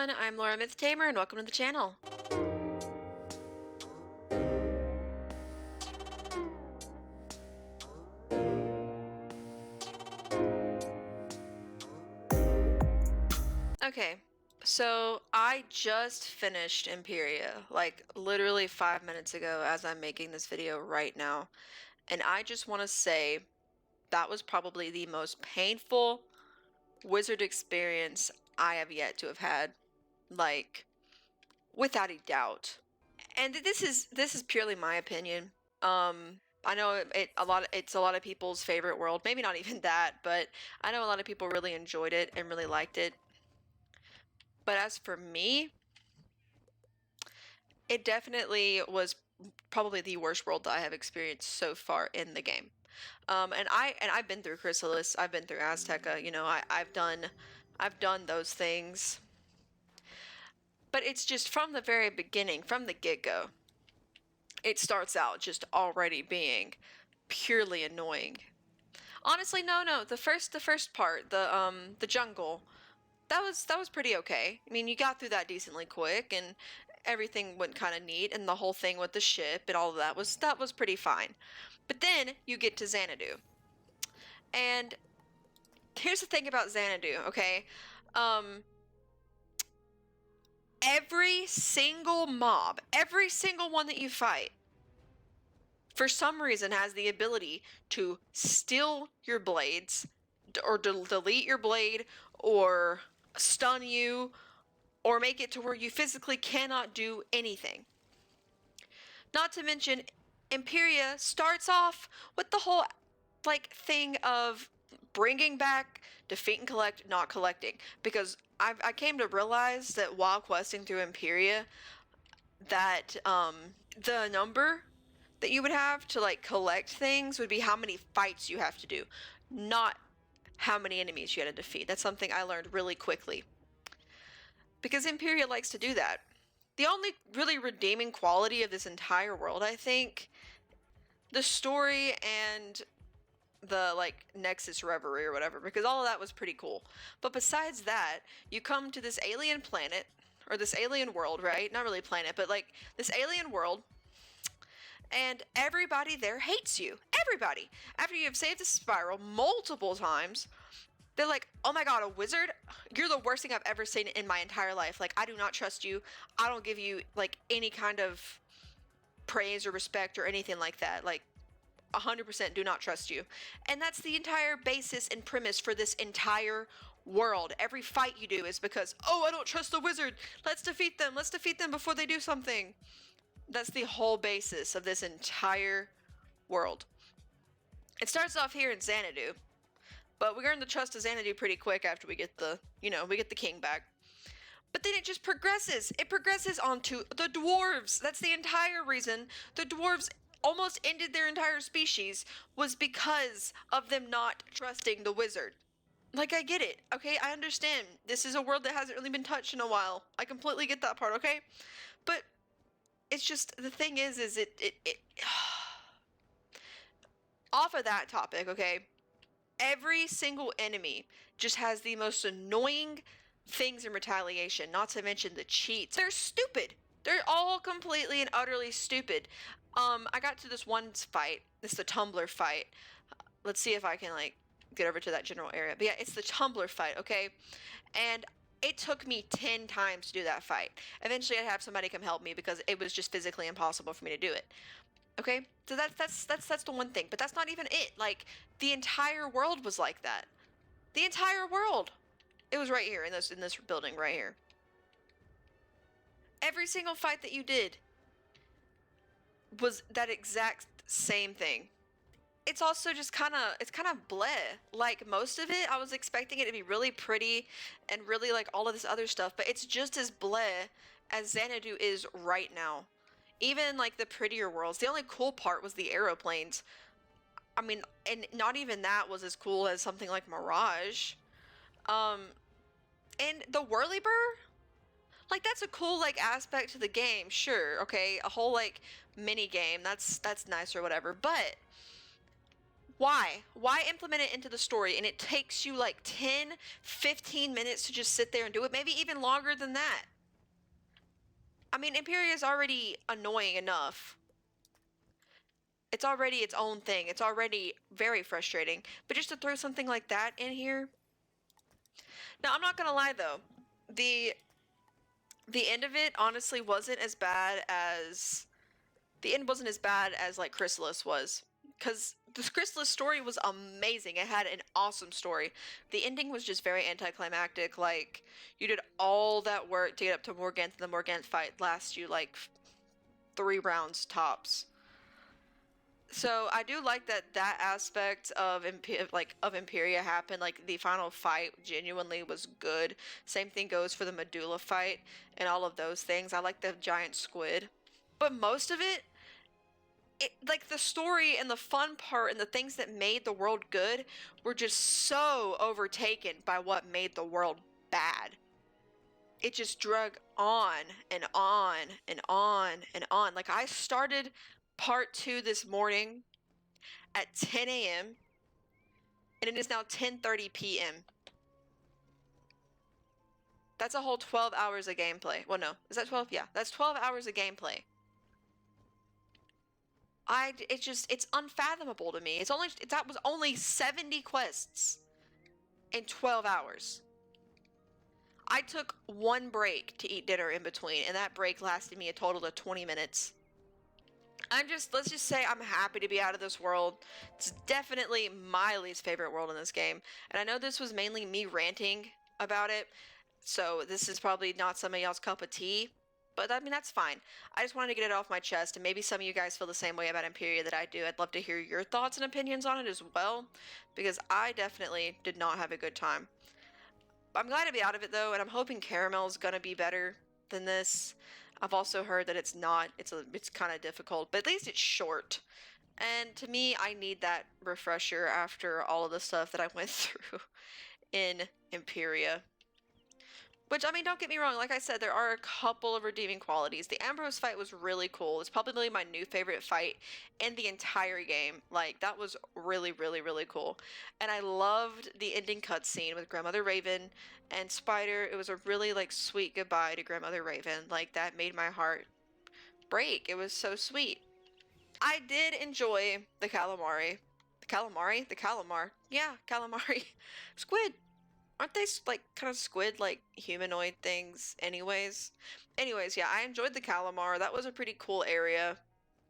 everyone, I'm Laura Mythtamer and welcome to the channel. Okay, so I just finished Empyrea, like literally 5 minutes ago as I'm making this video right now. And I just want to say that was probably the most painful wizard experience I have yet to have had, like without a doubt. And this is purely my opinion. I know it's a lot of people's favorite world. Maybe not even that, but I know a lot of people really enjoyed it and really liked it. But as for me, it definitely was probably the worst world that I have experienced so far in the game. And I've been through Chrysalis, I've been through Azteca, you know, I've done those things. But it's just from the very beginning, from the get-go, it starts out just already being purely annoying. Honestly, no, the first part, the jungle, that was pretty okay. I mean, you got through that decently quick, and everything went kind of neat, and the whole thing with the ship and all of that was pretty fine. But then you get to Xanadu, and here's the thing about Xanadu, okay? Every single mob, every single one that you fight, for some reason has the ability to steal your blades, or delete your blade, or stun you, or make it to where you physically cannot do anything. Not to mention, Empyrea starts off with the whole thing of bringing back defeat and collect, not collecting, because I came to realize that while questing through Empyrea, that the number that you would have to collect things would be how many fights you have to do, not how many enemies you had to defeat. That's something I learned really quickly, because Empyrea likes to do that. The only really redeeming quality of this entire world, I think, the story and the Nexus Reverie or whatever, because all of that was pretty cool. But besides that, you come to this alien planet, or this alien world, right? Not really planet, but this alien world, and everybody there hates you. Everybody. After you have saved the spiral multiple times, they're like, oh my god, a wizard? You're the worst thing I've ever seen in my entire life. Like, I do not trust you. I don't give you, any kind of praise or respect or anything like that. 100% do not trust you. And that's the entire basis and premise for this entire world. Every fight you do is because, oh, I don't trust the wizard. Let's defeat them. Let's defeat them before they do something. That's the whole basis of this entire world. It starts off here in Xanadu, but we earn the trust of Xanadu pretty quick after we get the king back. But then it just progresses. It progresses onto the dwarves. That's the entire reason the dwarves almost ended their entire species, was because of them not trusting the wizard. I get it, okay? I understand. This is a world that hasn't really been touched in a while. I completely get that part, okay? But it's just, the thing is it off of that topic, okay? Every single enemy just has the most annoying things in retaliation, not to mention the cheats. They're stupid. They're all completely and utterly stupid. I got to this one fight. It's the tumbler fight. Let's see if I can get over to that general area. But yeah, it's the tumbler fight, okay? And it took me 10 times to do that fight. Eventually I'd have somebody come help me because it was just physically impossible for me to do it. Okay? So that's the one thing, but that's not even it. The entire world was like that. The entire world. It was right here in this building right here. Every single fight that you did was that exact same thing. It's also just kind of bleh. Most of it, I was expecting it to be really pretty and really all of this other stuff, but it's just as bleh as Xanadu is right now. Even the prettier worlds, the only cool part was the aeroplanes. I mean, and not even that was as cool as something like Mirage. And the Whirlybur, that's a cool aspect to the game, sure, okay, a whole mini game, that's nice or whatever, but Why? Why implement it into the story and it takes you like 10, 15 minutes to just sit there and do it? Maybe even longer than that. I mean, Empyrea is already annoying enough. It's already its own thing. It's already very frustrating. But just to throw something like that in here. Now, I'm not gonna lie though. The end of it honestly wasn't as bad as like Chrysalis was. Because the Chrysalis story was amazing. It had an awesome story. The ending was just very anticlimactic. Like, you did all that work to get up to Morganth, and the Morganth fight lasts you like 3 rounds tops. So I do like that aspect of Empyrea happened. Like the final fight genuinely was good. Same thing goes for the Medulla fight and all of those things. I like the giant squid, but most of it, like the story and the fun part and the things that made the world good were just so overtaken by what made the world bad. It just drug on and on and on and on. Like I started part 2 this morning at 10 a.m. and it is now 10:30 p.m. That's a whole 12 hours of gameplay. Well, no, is that 12? Yeah, that's 12 hours of gameplay. It's unfathomable to me. That was only 70 quests in 12 hours. I took 1 break to eat dinner in between, and that break lasted me a total of 20 minutes. Let's just say I'm happy to be out of this world. It's definitely my least favorite world in this game. And I know this was mainly me ranting about it, so this is probably not some of y'all's cup of tea. But I mean, that's fine. I just wanted to get it off my chest, and maybe some of you guys feel the same way about Empyrea that I do. I'd love to hear your thoughts and opinions on it as well, because I definitely did not have a good time. I'm glad to be out of it though, and I'm hoping Caramel's gonna be better than this. I've also heard that it's not. It's kind of difficult, but at least it's short. And to me, I need that refresher after all of the stuff that I went through in Empyrea. Which, I mean, don't get me wrong, like I said, there are a couple of redeeming qualities. The Ambrose fight was really cool. It's probably my new favorite fight in the entire game. Like, that was really, really, really cool. And I loved the ending cutscene with Grandmother Raven and Spider. It was a really, like, sweet goodbye to Grandmother Raven. Like, that made my heart break. It was so sweet. I did enjoy the calamari. The calamari? The calamar. Yeah, calamari. Squid. Aren't they like kind of squid like humanoid things anyways? Anyways, yeah, I enjoyed the calamar. That was a pretty cool area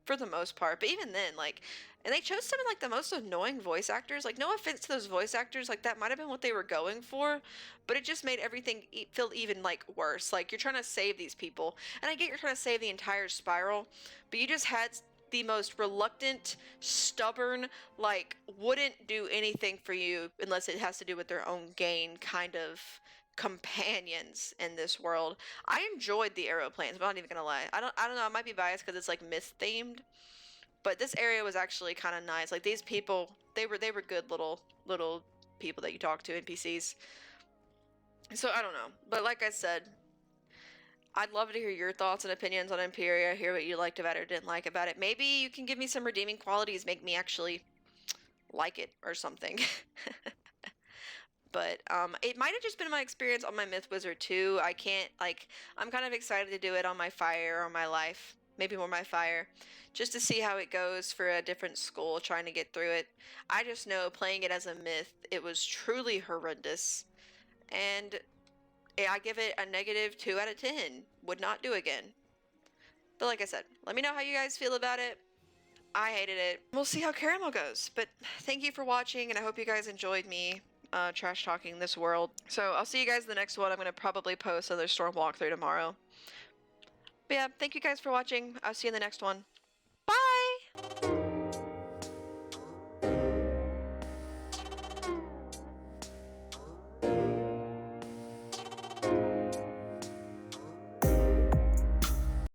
for the most part. But even then, like, and they chose some of like the most annoying voice actors. Like, no offense to those voice actors, like that might have been what they were going for, but it just made everything feel even like worse. Like you're trying to save these people, and I get you're trying to save the entire spiral, but you just had the most reluctant, stubborn, like wouldn't do anything for you unless it has to do with their own gain kind of companions in this world. I enjoyed the aeroplanes, but I'm not even gonna lie. I don't know, I might be biased because it's like myth themed, but this area was actually kind of nice. Like these people, they were good little people that you talk to, NPCs. So I don't know, but like I said, I'd love to hear your thoughts and opinions on Empyrea, hear what you liked about it or didn't like about it. Maybe you can give me some redeeming qualities, make me actually like it or something. But it might have just been my experience on my Myth Wizard 2. I can't, like, I'm kind of excited to do it on my Fire or my Life. Maybe more my Fire. Just to see how it goes for a different school, trying to get through it. I just know playing it as a Myth, it was truly horrendous. And I give it a negative 2 out of 10. Would not do again. But like I said, let me know how you guys feel about it. I hated it. We'll see how Caramel goes. But thank you for watching, and I hope you guys enjoyed me trash talking this world. So I'll see you guys in the next one. I'm going to probably post another storm walkthrough tomorrow. But yeah, thank you guys for watching. I'll see you in the next one. Bye!